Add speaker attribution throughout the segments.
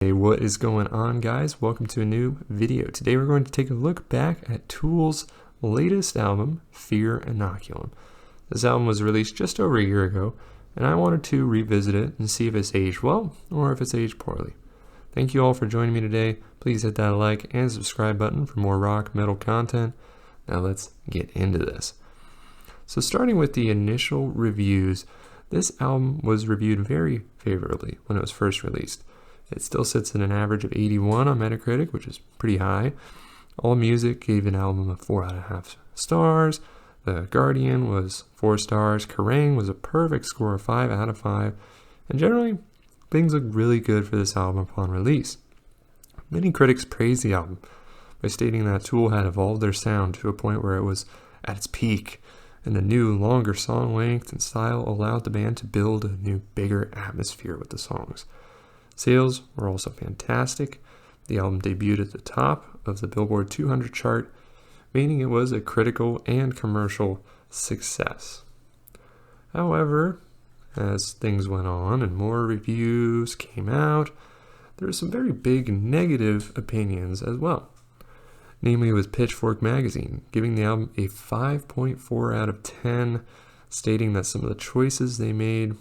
Speaker 1: Hey, what is going on, guys? Welcome to a new video. Today we're going to take a look back at Tool's latest album, Fear Inoculum. This album was released just over a year ago, and I wanted to revisit it and see if it's aged well or if it's aged poorly. Thank you all for joining me today. Please hit that like and subscribe button for more rock metal content. Now let's get into this. So starting with the initial reviews, this album was reviewed very favorably when it was first released. It still sits at an average of 81 on Metacritic, which is pretty high. AllMusic gave an album a 4.5 stars. The Guardian was 4 stars. Kerrang was a perfect score of 5 out of 5. And generally, things look really good for this album upon release. Many critics praised the album by stating that Tool had evolved their sound to a point where it was at its peak, and the new, longer song length and style allowed the band to build a new, bigger atmosphere with the songs. Sales were also fantastic. The album debuted at the top of the Billboard 200 chart, meaning it was a critical and commercial success. However, as things went on and more reviews came out, there were some very big negative opinions as well. Namely with Pitchfork magazine giving the album a 5.4 out of 10, stating that some of the choices they made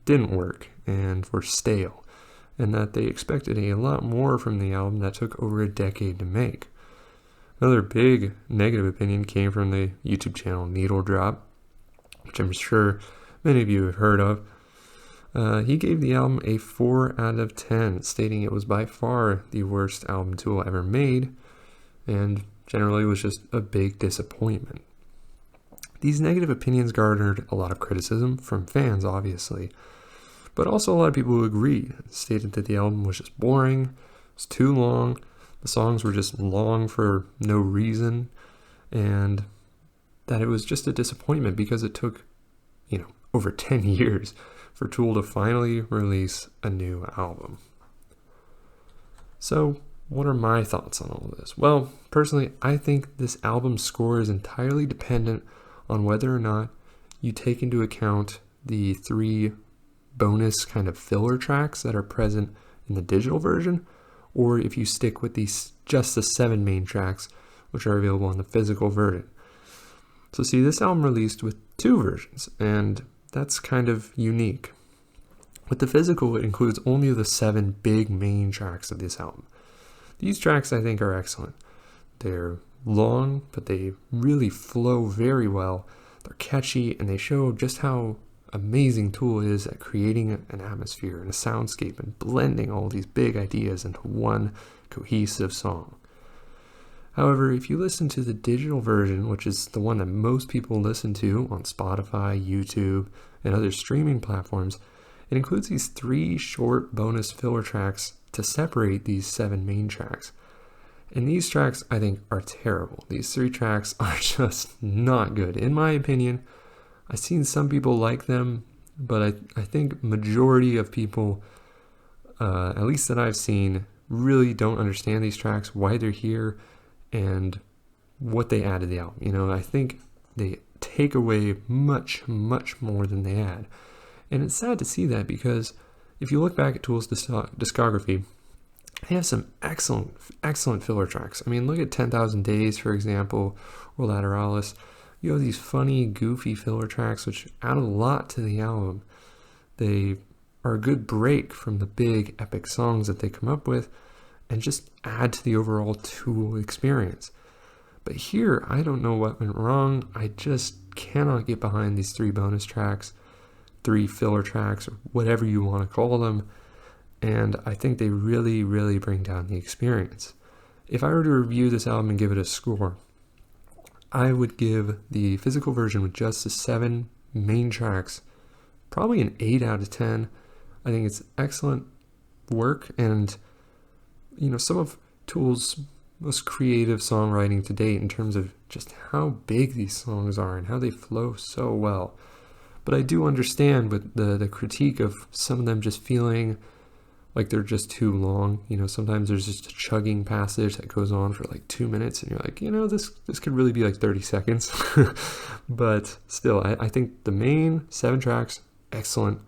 Speaker 1: didn't work and were stale, and that they expected a lot more from the album that took over a decade to make. Another big negative opinion came from the YouTube channel Needle Drop, which I'm sure many of you have heard of. He gave the album a 4 out of 10, stating it was by far the worst album Tool ever made, and generally was just a big disappointment. These negative opinions garnered a lot of criticism from fans, obviously, but also a lot of people who agreed, stated that the album was just boring, it was too long, the songs were just long for no reason, and that it was just a disappointment because it took, over 10 years for Tool to finally release a new album. So, what are my thoughts on all of this? Well, personally, I think this album's score is entirely dependent on whether or not you take into account the 3 bonus kind of filler tracks that are present in the digital version, or if you stick with just the 7 main tracks which are available on the physical version. So see, this album released with 2 versions, and that's kind of unique. With the physical, it includes only the 7 big main tracks of this album. These tracks I think are excellent. They're long, but they really flow very well. They're catchy, and they show just how amazing Tool is at creating an atmosphere and a soundscape and blending all these big ideas into one cohesive song. However, if you listen to the digital version, which is the one that most people listen to on Spotify, YouTube, and other streaming platforms, it includes these 3 short bonus filler tracks to separate these 7 main tracks. And these tracks, I think, are terrible. These 3 tracks are just not good. In my opinion, I've seen some people like them, but I think majority of people, at least that I've seen, really don't understand these tracks, why they're here, and what they add to the album. I think they take away much, much more than they add. And it's sad to see that because if you look back at Tool's discography, they have some excellent filler tracks. I mean, look at 10,000 Days, for example, or Lateralis. You have these funny, goofy filler tracks which add a lot to the album. They are a good break from the big, epic songs that they come up with and just add to the overall Tool experience. But here, I don't know what went wrong. I just cannot get behind these 3 bonus tracks, 3 filler tracks, or whatever you want to call them. And I think they really, really bring down the experience. If I were to review this album and give it a score, I would give the physical version with just the 7 main tracks probably an 8 out of 10. I think it's excellent work, and some of Tool's most creative songwriting to date in terms of just how big these songs are and how they flow so well. But I do understand with the critique of some of them just feeling like they're just too long. Sometimes there's just a chugging passage that goes on for like 2 minutes, and you're like, this could really be like 30 seconds. But still, I think the main 7 tracks, excellent.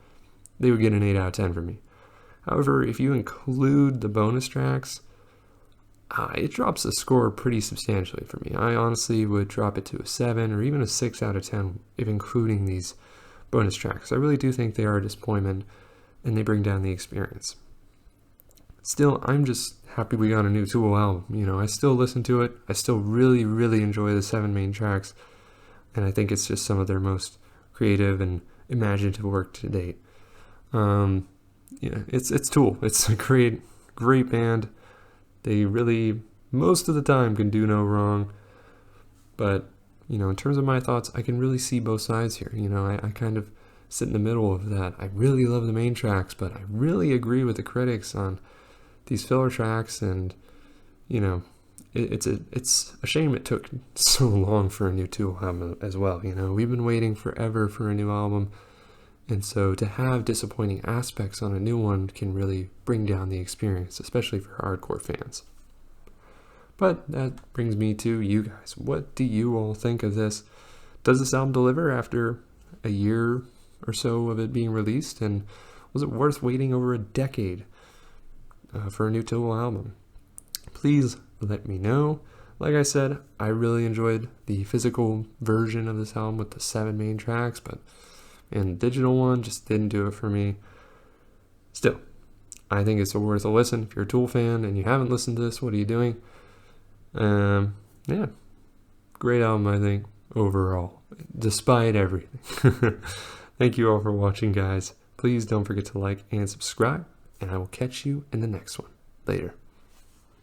Speaker 1: They would get an 8 out of 10 for me. However, if you include the bonus tracks, it drops the score pretty substantially for me. I honestly would drop it to a 7 or even a 6 out of 10 if including these bonus tracks. I really do think they are a disappointment and they bring down the experience. Still, I'm just happy we got a new Tool album. You know, I still listen to it. I still really, really enjoy the 7 main tracks, and I think it's just some of their most creative and imaginative work to date. It's Tool. It's a great band. They really, most of the time, can do no wrong. But, you know, in terms of my thoughts, I can really see both sides here. You know, I kind of sit in the middle of that. I really love the main tracks, but I really agree with the critics on these filler tracks. And, you know, it's a shame it took so long for a new Tool album as well. You know, we've been waiting forever for a new album. And so to have disappointing aspects on a new one can really bring down the experience, especially for hardcore fans. But that brings me to you guys. What do you all think of this? Does this album deliver after a year or so of it being released? And was it worth waiting over a decade for a new Tool album? Please let me know. Like I said, I really enjoyed the physical version of this album with the 7 main tracks, and the digital one just didn't do it for me. Still, I think it's worth a listen. If you're a Tool fan and you haven't listened to this, what are you doing? Yeah, great album, I think, overall, despite everything. Thank you all for watching, guys. Please don't forget to like and subscribe, and I will catch you in the next one. Later.